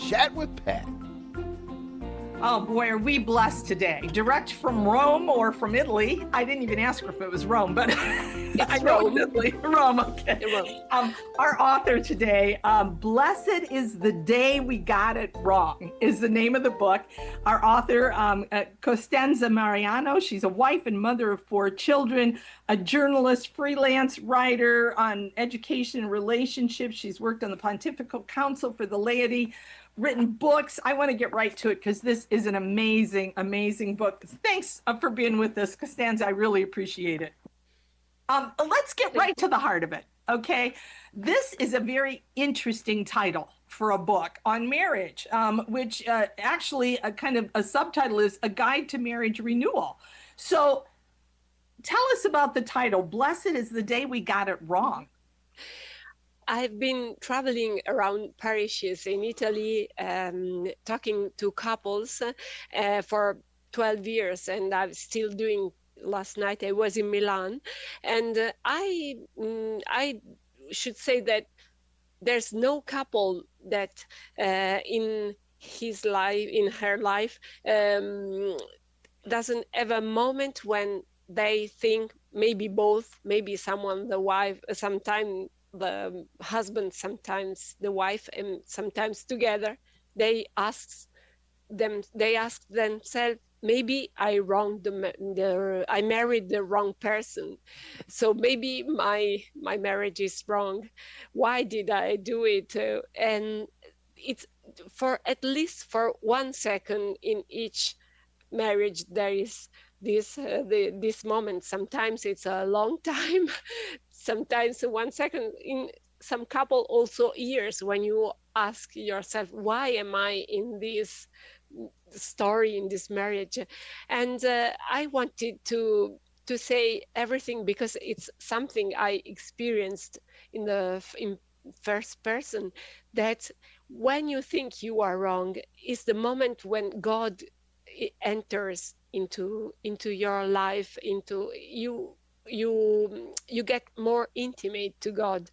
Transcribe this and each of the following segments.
Chat with Pat. Oh boy, are we blessed today. Direct from Rome or from Italy. I didn't even ask her if it was Rome, but I know it's Italy. Rome, okay. Rome. Our author today, Blessed is the Day We Got It Wrong, is the name of the book. Our author, Costanza Miriano, she's a wife and mother of 4 children, a journalist, freelance writer on education and relationships. She's worked on the Pontifical Council for the Laity, written books. I want to get right to it because this is an amazing, amazing book. Thanks for being with us, Costanza. I really appreciate it. Let's get right to the heart of it, okay? This is a very interesting title for a book on marriage, which actually a kind of a subtitle is A Guide to Marriage Renewal. So tell us about the title, Blessed is the Day We Got It Wrong. I've been traveling around parishes in Italy, talking to couples for 12 years, and I'm still doing. Last night I was in Milan, and I should say that there's no couple that in his life, in her life, doesn't have a moment when they think maybe both, maybe someone, the wife, sometimes the husband, sometimes the wife, and sometimes together, they ask themselves, maybe I I married the wrong person, so maybe my marriage is wrong. Why did I do it? And it's for at least for 1 second in each marriage there is this moment. Sometimes it's a long time, sometimes 1 second, in some couple also years, when you ask yourself, why am I in this story, in this marriage? And I wanted to say everything because it's something I experienced in first person, that when you think you are wrong is the moment when God enters into your life, into you get more intimate to God.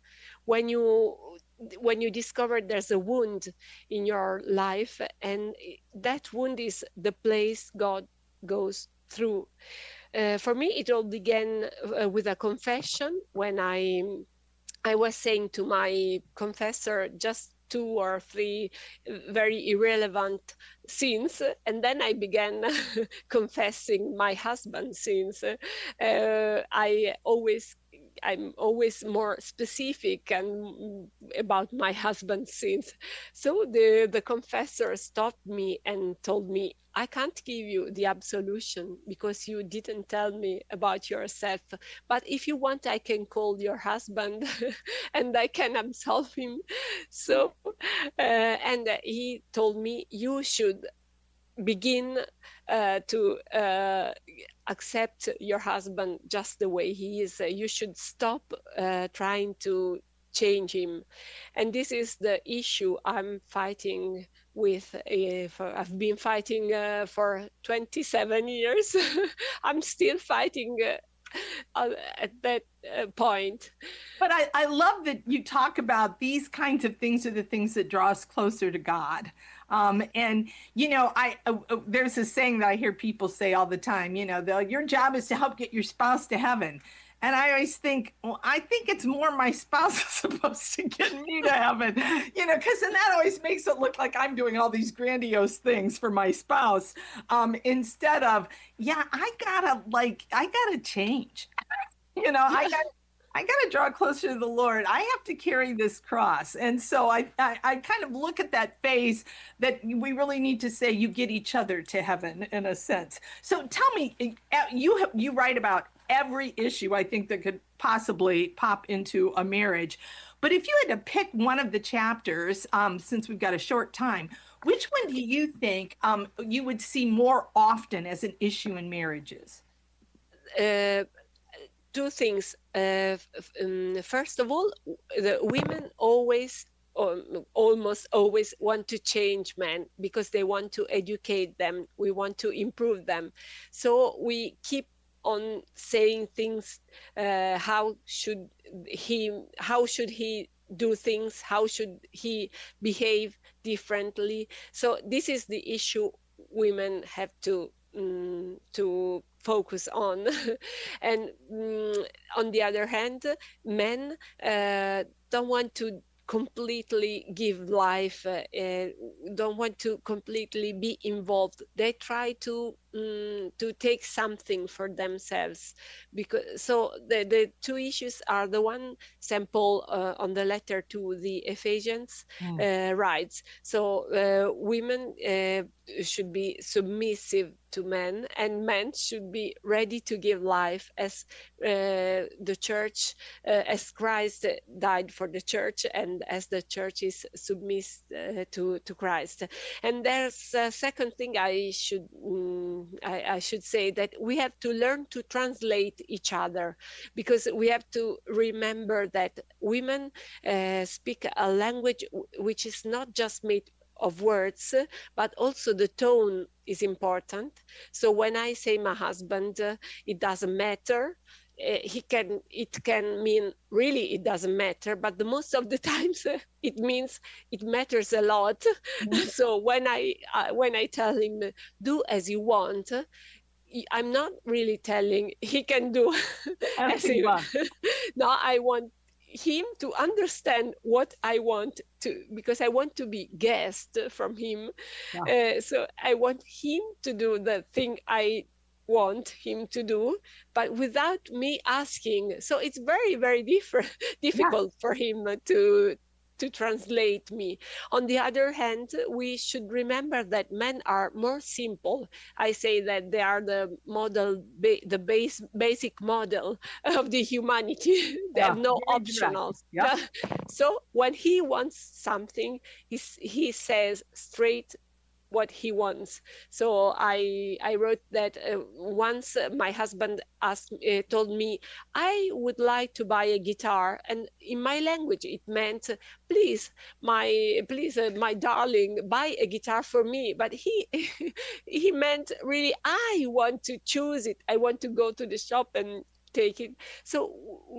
When you discover there's a wound in your life, and that wound is the place God goes through. For me, it all began with a confession when I was saying to my confessor just 2 or 3 very irrelevant sins, and then I began confessing my husband's sins. I'm always more specific and about my husband's sins. So the confessor stopped me and told me, I can't give you the absolution because you didn't tell me about yourself. But if you want, I can call your husband and I can absolve him. So, and he told me, you should begin to accept your husband just the way he is. You should stop trying to change him. And this is the issue I'm fighting with. I've been fighting for 27 years. I'm still fighting at that point. But I love that you talk about these kinds of things are the things that draw us closer to God. And, you know, there's a saying that I hear people say all the time, you know, your job is to help get your spouse to heaven. And I always think, well, I think it's more my spouse is supposed to get me to heaven, you know, because then that always makes it look like I'm doing all these grandiose things for my spouse, instead of, yeah, I gotta change. You know, I got to draw closer to the Lord. I have to carry this cross. And so I kind of look at that phase that we really need to say you get each other to heaven in a sense. So tell me, you write about every issue I think that could possibly pop into a marriage. But if you had to pick one of the chapters, since we've got a short time, which one do you think you would see more often as an issue in marriages? 2 things. First of all, the women always, almost always, want to change men because they want to educate them. We want to improve them. So we keep on saying things. How should he do things, how should he behave differently. So this is the issue women have to focus on. And on the other hand, men don't want to completely give life, don't want to completely be involved. They try to take something for themselves. Because so the two issues are the one sample on the letter to the Ephesians writes. So women should be submissive to men, and men should be ready to give life as the church, as Christ died for the church, and as the church is submissive to Christ. And there's a second thing I should say, that we have to learn to translate each other, because we have to remember that women speak a language which is not just made of words, but also the tone is important. So when I say my husband, it doesn't matter. It can mean really it doesn't matter, but the most of the times it means it matters a lot. So when I tell him do as you want, I'm not really telling he can do as he no, I want him to understand what I want to, because I want to be guest from him. So I want him to do the thing I want him to do, but without me asking. So it's very, very difficult for him to translate me. On the other hand, we should remember that men are more simple. I say that they are the model, the basic model of the humanity. They have no optionals. So when he wants something, he says straight what he wants. So I wrote that once my husband told me, I would like to buy a guitar, and in my language it meant, please my darling, buy a guitar for me. But he he meant really, I want to choose it, I want to go to the shop and take it. So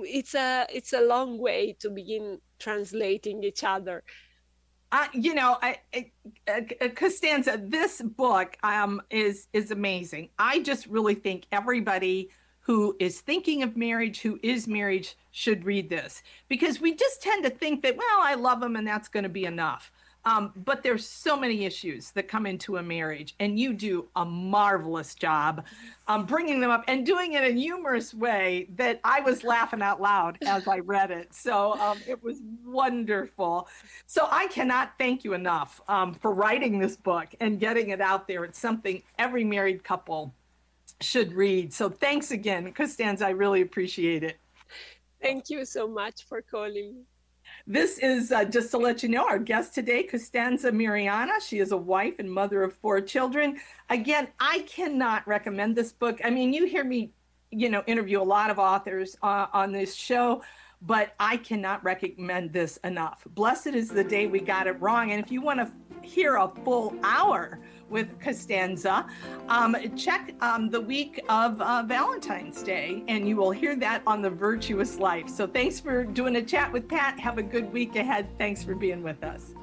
it's a long way to begin translating each other. Costanza, this book is amazing. I just really think everybody who is thinking of marriage, who is married, should read this, because we just tend to think that, well, I love him and that's going to be enough. But there's so many issues that come into a marriage, and you do a marvelous job bringing them up and doing it in a humorous way that I was laughing out loud as I read it. So it was wonderful. So I cannot thank you enough for writing this book and getting it out there. It's something every married couple should read. So thanks again, Costanza. I really appreciate it. Thank you so much for calling me. This is just to let you know, our guest today, Costanza Miriano. She is a wife and mother of 4 children. Again, I cannot recommend this book. I mean, you hear me, interview a lot of authors on this show, but I cannot recommend this enough. Blessed is the day we got it wrong. And if you want to hear a full hour with Costanza, check the week of Valentine's Day, and you will hear that on The Virtuous Life. So thanks for doing a chat with Pat. Have a good week ahead. Thanks for being with us.